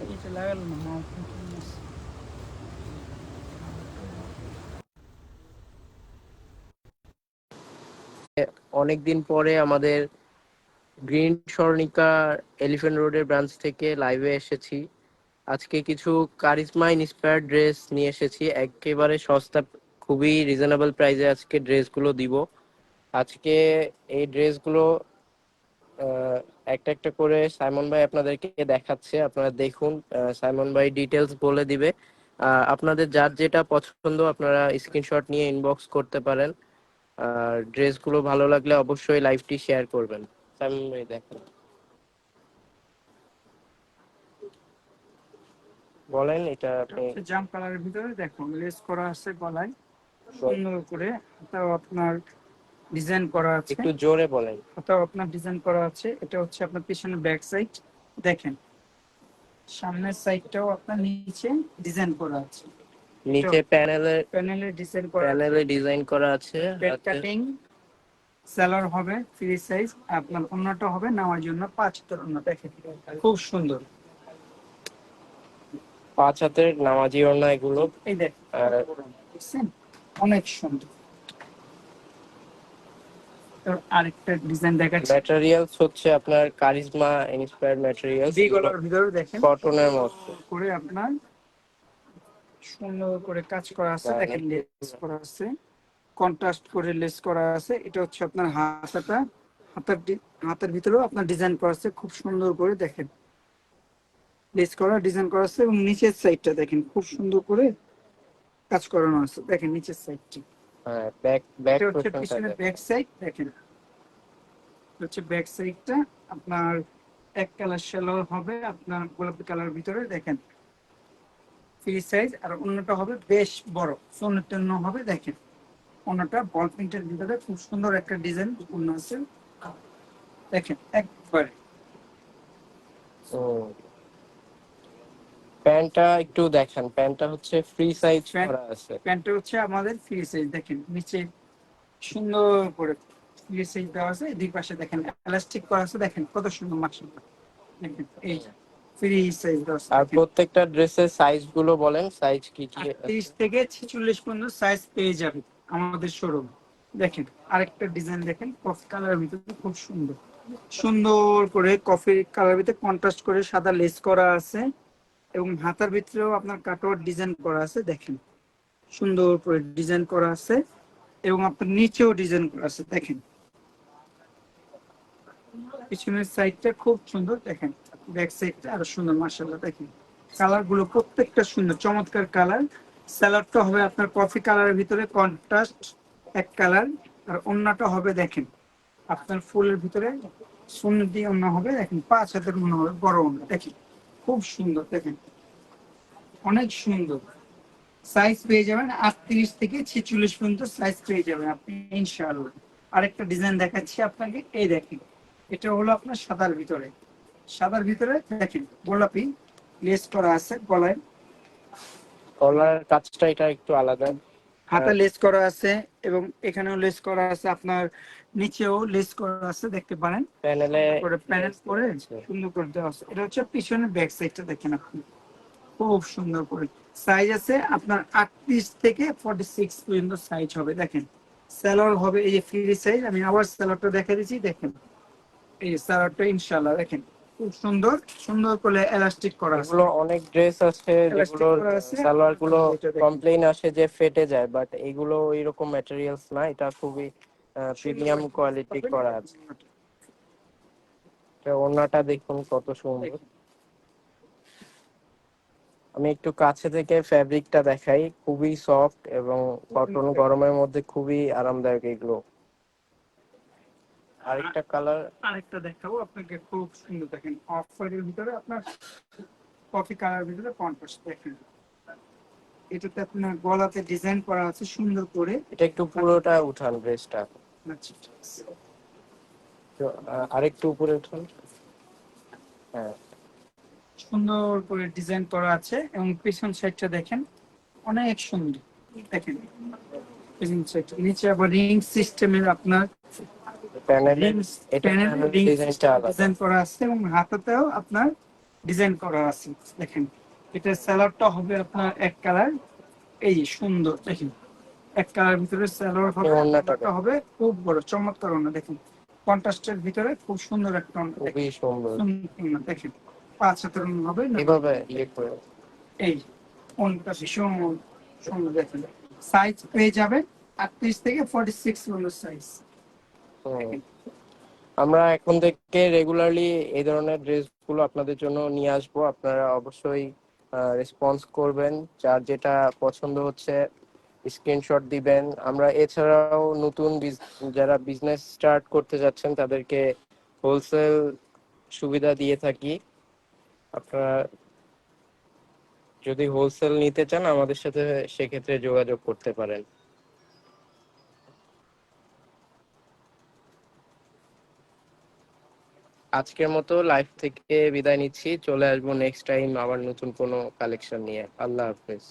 নিচে লাগালো না মাউস। অনেকদিন পরে আমাদের গ্রিন স্বর্ণিকা এলিফ্যান্ট রোডের ব্রাঞ্চ থেকে লাইভে এসেছি। আজকে কিছু কারিজমা ইন্সপায়ার্ড ড্রেস নিয়ে এসেছি, একেবারে সস্তা, খুবই রিজনেবল প্রাইসে আজকে ড্রেসগুলো দিব। আজকে এই ড্রেসগুলো একটা একটা করে সাইমন ভাই আপনাদেরকে দেখাচ্ছে, আপনারা দেখুন। সাইমন ভাই ডিটেলস বলে দিবে। আপনাদের যার যেটা পছন্দ আপনারা স্ক্রিনশট নিয়ে ইনবক্স করতে পারেন। আর ড্রেসগুলো ভালো লাগলে অবশ্যই লাইভটি শেয়ার করবেন। সাইমন ভাই দেখেন, বলেন। এটা আপনি জাম কালারের ভিতরে দেখুন লেস করা আছে গলায় সুন্দর করে, তাও আপনার ডিজাইন করা আছে। একটু জোরে বলেন। তাও আপনার ডিজাইন করা আছে। এটা হচ্ছে আপনার পিছনে ব্যাক সাইড দেখেন, সামনের সাইডটাও আপনার নিচে ডিজাইন করা আছে। নিচে প্যানেলে ডিজাইন করা আছে। পেট কাটিং সেলার হবে ফ্রি সাইজ। আপনার অন্যটা হবে নেওয়ার জন্য 5 হাতের অন্য। দেখেন খুব সুন্দর 5 হাতের নামাজি ওড়না এগুলো। এই দেখছেন অনেক সুন্দর। আরেকটা ডিজাইন দেখাচ্ছি। ম্যাটেরিয়ালস হচ্ছে আপনার কারিজমা ইন্সপায়ার্ড ম্যাটেরিয়ালস, ভি গলার ভিতরে দেখেন কটনের মতো করে আপনার সুন্দর করে কাজ করা আছে। দেখেন লেস করা আছে, কন্ট্রাস্ট করে লেস করা আছে। এটা হচ্ছে আপনার হাতাটা, হাতের ভিতরেও আপনার ডিজাইন করা আছে খুব সুন্দর করে। দেখেন লেস করা ডিজাইন করা আছে এবং নিচের সাইডটা দেখেন খুব সুন্দর করে কাজ করানো আছে। দেখেন নিচের সাইডটি, হ্যাঁ, ব্যাক এটা হচ্ছে পিছনের ব্যাক সাইড। দেখেন হচ্ছে ব্যাক সাইডটা আপনার এক কালার সেলোয়ার হবে আপনার গোলাপি কালার ভিতরে। দেখেন ফ্রি সাইজ। আর অন্যটা হবে বেশ বড় সন্ন্য হবে। দেখেন অন্যটা বল প্রিন্টের ভিতরে খুব সুন্দর একটা ডিজাইন পূর্ণ আছে। দেখেন একবারে প্যান্টটা একটু দেখেন, প্যান্টটা হচ্ছে ফ্রি সাইজ করা আছে। প্যান্টটা হচ্ছে আমাদের ফ্রি সাইজ। দেখেন নিচে সুন্দর করে ফ্রি সাইজ দেওয়া আছে। দুই পাশে দেখেন এলাস্টিক করা আছে। দেখেন কত সুন্দর মাশাআল্লাহ। দেখেন এই ফ্রি সাইজ দেওয়া আছে। আর প্রত্যেকটা ড্রেসের সাইজ গুলো বলেন, সাইজ কি কি? 30 থেকে 46 পর্যন্ত সাইজ পেয়ে যাবে আমাদের শোরুম। দেখেন আরেকটা ডিজাইন দেখেন কফি কালারের ভিতরে খুব সুন্দর সুন্দর করে কফি কালারের ভিতরে কন্ট্রাস্ট করে সাদা লেস করা আছে এবং হাতার ভিতরেও আপনার কাটওয়ার্ক ডিজাইন করা আছে। দেখেন সুন্দর করে ডিজাইন করা আছে এবং আপনার নিচেও ডিজাইন করা আছে। দেখেন পিছনের সাইডটা খুব সুন্দর। দেখেন ব্যাক সাইডটা আরো সুন্দর মাশাআল্লাহ। দেখেন কালার গুলো প্রত্যেকটা সুন্দর চমৎকার কালার। স্যালাডটা হবে আপনার কফি কালারের ভিতরে কন্ট্রাস্ট এক কালার। আর অন্যটা হবে দেখেন আপনার ফুলের ভিতরে সুন্নতি অন্য হবে। দেখেন 5 হাতের অন্য হবে বড় অন্য। দেখেন খুব সুন্দর। দেখেন অনেক সুন্দর সাইজ পেয়ে যাবেন 38 থেকে 46 পর্যন্ত সাইজ পেয়ে যাবেন আপনি ইনশাআল্লাহ। আরেকটা ডিজাইন দেখাচ্ছি আপনাকে। এই দেখেন এটা হলো আপনার সাদার ভিতরে দেখেন গোলাপি লেস করা আছে গলায়। গলার কাজটা এটা একটু আলাদা, হাতে লেস করা আছে এবং এখানেও লেস করা আছে, আপনার নিচেও লেস করা আছে দেখতে পারেন। প্যানেল করে সুন্দর করে দেওয়া আছে। এটা হচ্ছে পিছনের ব্যাক সাইডটা দেখেন আপনি খুব সুন্দর করে। সাইজ আছে আপনার 38 থেকে 46 পর্যন্ত সাইজ হবে। দেখেন স্যালোয়ার হবে এই যে ফ্রি সাইজ। আমি আবার স্যালোয়ারটা দেখা দিচ্ছি। দেখেন এই স্যালোয়ারটা ইনশাআল্লাহ দেখেন খুব সুন্দর সুন্দর করে এলাস্টিক করা আছে। অনেক ড্রেস আছে যেগুলোর সালোয়ার গুলো কমপ্লেইন আসে যে ফেটে যায়, বাট এগুলো এরকম ম্যাটেরিয়ালস না, এটা খুবই প্রিমিয়াম কোয়ালিটি করা আছে। ওড়নাটা দেখুন কত সুন্দর। আমি একটু কাছে থেকে ফ্যাব্রিকটা দেখাই, খুবই সফট এবং কটন, গরমের মধ্যে খুবই আরামদায়ক এগুলো। আরেকটা দেখাবো আপনাকে খুব সুন্দর। দেখেন অফ হোয়াইটের ভিতরে আপনার কফি কালার ভিতরে কন্ট্রাস্ট। দেখেন এটাতে আপনার গলাতে ডিজাইন করা আছে সুন্দর করে। এটা একটু পুরোটা উঠান ড্রেসটা, আরেকটু উপরে উঠান। হ্যাঁ সুন্দর করে ডিজাইন করা আছে এবং পিছন সাইডটা দেখেন অনেক সুন্দর। দেখেন পিছন সাইড নিচে আবার রিং সিস্টেমের আপনার প্যানেল ডিজাইন করা আছে এবং হাতাতেও আপনার ডিজাইন করা আছে দেখেন। এটা স্যালাডটা হবে আপনার এক কালার, এই যে সুন্দর দেখেন, এক কালার ভিতরে স্যালাড হবে, ওড়নাটা ওড়নাটা হবে খুব বড় চমৎকার ওড়না দেখেন, কন্ট্রাস্টের ভিতরে খুব সুন্দর একটা ওড়না দেখেন, খুবই সুন্দর। সুন্দর ওড়না দেখেন, 5 হাতের ওড়না হবে না, এভাবে ইয়ে করে এই ওড়নাটা ভীষণ সুন্দর দেখেন। সাইজ পেয়ে যাবেন 38 থেকে 46 পর্যন্ত সাইজ। হুম। আমরা এখন থেকে রেগুলারলি এই ধরনের ড্রেসগুলো আপনাদের জন্য নিয়ে আসবো, আপনারা অবশ্যই রেসপন্স করবেন, যার যেটা পছন্দ হচ্ছে স্ক্রিনশট দিবেন। আমরা এছাড়াও নতুন যারা বিজনেস স্টার্ট করতে যাচ্ছেন তাদেরকে হোলসেল সুবিধা দিয়ে থাকি। আপনারা যদি হোলসেল নিতে চান আমাদের সাথে সেক্ষেত্রে যোগাযোগ করতে পারেন। আজকের মতো লাইভ থেকে বিদায় নিচ্ছি, চলে আসবো নেক্সট টাইম আবার নতুন কোনো কালেকশন নিয়ে। আল্লাহ হাফেজ।